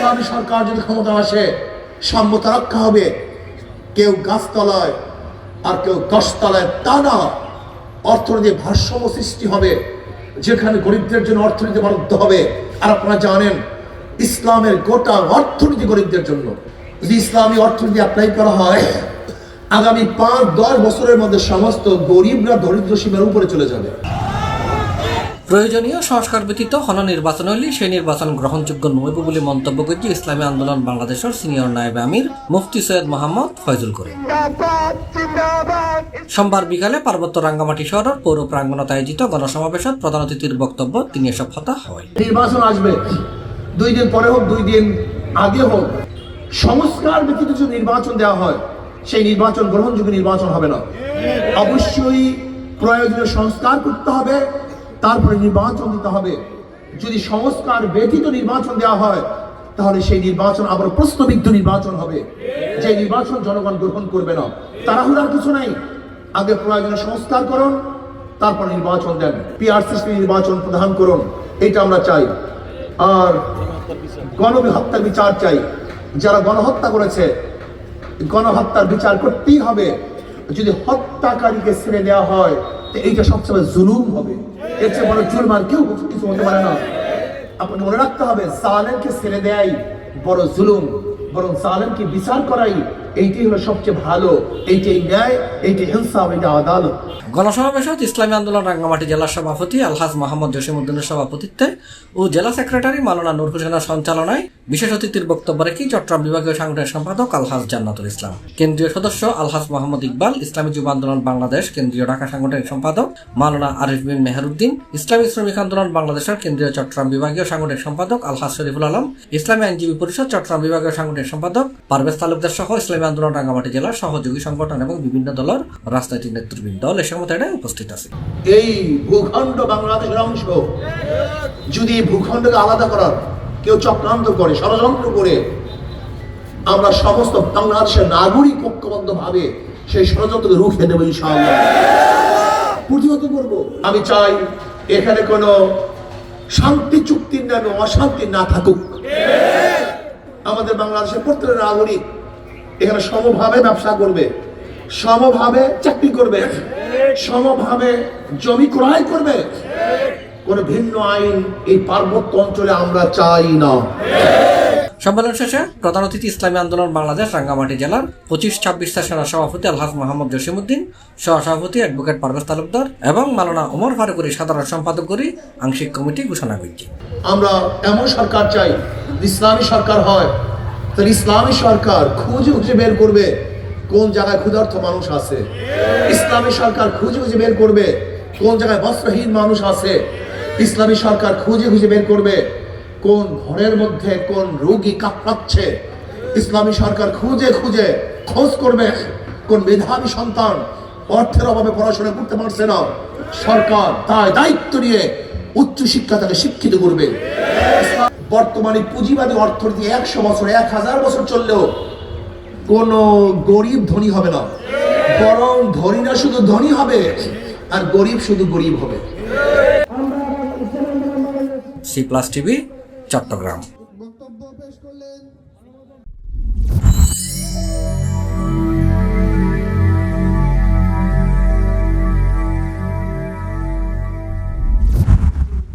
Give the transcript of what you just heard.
ইসলামী সরকার যদি ক্ষমতা আসে, সাম্যতা রক্ষা হবে। কেউ গাছতলায় আর কেউ দশতলায়, তা না। অর্থনীতি ভারসাম্য সৃষ্টি হবে, যেখানে গরিবদের জন্য অর্থনীতি বরাদ্দ হবে। আর আপনারা জানেন ইসলামের গোটা অর্থনীতি গরিবদের জন্য। যদি ইসলামী অর্থনীতি অ্যাপ্লাই করা হয়, আগামী 5-10 বছরের মধ্যে সমস্ত গরিবরা দরিদ্র সীমার উপরে চলে যাবে। প্রয়োজনীয় সংস্কার ব্যতীত হন নির্বাচন হলে সেই নির্বাচন গ্রহণযোগ্য নয় বলে মন্তব্য করেছে ইসলামী আন্দোলন বাংলাদেশের সিনিয়র নায়েব আমির মুফতি সৈয়দ মোহাম্মদ ফয়জুল করিম। সোমবার বিকালে পার্বত্য রাঙ্গামাটি শহরের পৌর প্রাঙ্গণত আয়োজিত গণসমাবেশত প্রধান অতিথির বক্তব্য তিনি এসব কথা হয়। নির্বাচন আসবে, 2 দিন পরে হোক 2 দিন আগে হোক, সংস্কার ব্যতীত যদি নির্বাচন দেওয়া হয়, সেই নির্বাচন গ্রহণযোগ্য নির্বাচন হবে না। অবশ্যই প্রয়োজনীয় সংস্কার করতে হবে, তারপরে নির্বাচন দিতে হবে। যদি সংস্কার ব্যতীত নির্বাচন দেওয়া হয়, তাহলে সেই নির্বাচন আবার প্রশ্নবিদ্ধ নির্বাচন হবে, যে নির্বাচন জনগণ গ্রহণ করবে না। তাড়াহুড়ার কিছু নাই, আগে প্রয়োজনীয় সংস্কার করুন, তারপর নির্বাচন দেন। পিআর সিস্টেম নির্বাচন প্রদান করুন, এটা আমরা চাই। আর গণহত্যার বিচার চাই। যারা গণহত্যা করেছে, গণহত্যার বিচার করতেই হবে। যদি হত্যাকারীকে ছেড়ে দেওয়া হয়, তো এইটা সবসময় জুলুম হবে। এর চেয়ে বড় জুলুম আর কেউ কিছু হতে পারে না। আপনাকে মনে রাখতে হবে, জালেমকে ছেড়ে দেয়াই বড় জুলুম, বরং জালেমকে বিচার করাই এইটাই হলো সবচেয়ে ভালো। এইটাই ন্যায়, এইটাই ইনসাফ, এইটা আদালত। গণসমাবেশত ইসলামী আন্দোলন রাঙ্গামাটি জেলার সভাপতি আলহাজ মোহাম্মদ জসিমউদ্দিনের সভাপতিত্বে ও জেলা সেক্রেটারি মাওলানা নূর হোসেনের সঞ্চালনায় বিশেষ অতিথির বক্তব্য রেখে চট্টগ্রাম বিভাগীয় সাংগঠনিক সম্পাদক আলহাজ জান্নাতুল ইসলাম, কেন্দ্রীয় সদস্য আলহাজ মোহাম্মদ ইকবাল, ইসলামী যুব আন্দোলন বাংলাদেশ কেন্দ্রীয় ঢাকা সাংগঠনিক সম্পাদক মাওলানা আরিফ বিন মেহেরউদ্দিন, ইসলামী শ্রমিক আন্দোলন বাংলাদেশের কেন্দ্রীয় চট্টগ্রাম বিভাগীয় সাংগঠনিক সম্পাদক আলহাজ শরীফুল আলম, ইসলামী আইনজীবী পরিষদ চট্টগ্রাম বিভাগীয় সাংগঠনিক সম্পাদক পারভেজ তালুকদার সহ ইসলামী আন্দোলন রাঙ্গামাটি জেলার সহযোগী সংগঠন এবং বিভিন্ন দলের রাজনৈতিক নেতৃবৃন্দ এ সময় উপস্থিত আছে। এই ভূখণ্ড বাংলাদেশের অংশ, যদি ভূখণ্ডকে আলাদা করার কেউ চক্রান্ত করে, ষড়যন্ত্র করে, আমরা সমস্ত বাংলাদেশের নাগরিক ঐক্যবদ্ধ ভাবে সেই ষড়যন্ত্রকে রুখে দেবো ইনশাআল্লাহ, প্রতিহত করব। আমি চাই এখানে কোনো শান্তি চুক্তির নামে অশান্তি না থাকুক। আমাদের বাংলাদেশের প্রত্যেক নাগরিক এখানে সমভাবে ব্যবসা করবে, সমভাবে চাকরি করবে, সমভাবে জমি ক্রয় করবে। কোন ভিন্ন আইন এই পার্বত্য অঞ্চলে আমরা চাই না। সম্মেলন শেষে প্রধান অতিথি ইসলামী আন্দোলন বাংলাদেশ রাঙ্গামাটি জেলার 25-26 সেশনের সভাপতি আলহাজ মোহাম্মদ জসিমউদ্দিন, সহসভাপতি অ্যাডভোকেট পারভেজ তালুকদার এবং মাওলানা ওমর ফারুকী সাধারণ সম্পাদক করে আংশিক কমিটি ঘোষণা করেছি। আমরা এমন সরকার চাই, ইসলামী সরকার হয়, তাহলে ইসলামী সরকার খুঁজে খুঁজে বের করবে কোন জায়গায় ক্ষুধার্ত মানুষ আছে। ইসলামী সরকার খুঁজে খুঁজে বের করবে কোন জায়গায় বস্ত্রহীন মানুষ আছে। ইসলামী সরকার খুঁজে খুঁজে বের করবে কোন ঘরের মধ্যে কোন রোগী কাঁপাচ্ছে। ইসলামী সরকার খুঁজে খুঁজে খোঁজ করবে কোন মেধাবী সন্তান অর্থের অভাবে পড়াশোনা করতে পারছে না। সরকার তাই দায়িত্ব নিয়ে উচ্চশিক্ষা তাকে শিক্ষিত করবে। বর্তমানে পুঁজিবাদী অর্থনীতি 100 বছর 1000 বছর চললেও কোন গরিব ধনী হবে না, বরং ধনীরা শুধু ধনী হবে আর গরিব শুধু গরিব হবে। C+ TV Chittagong.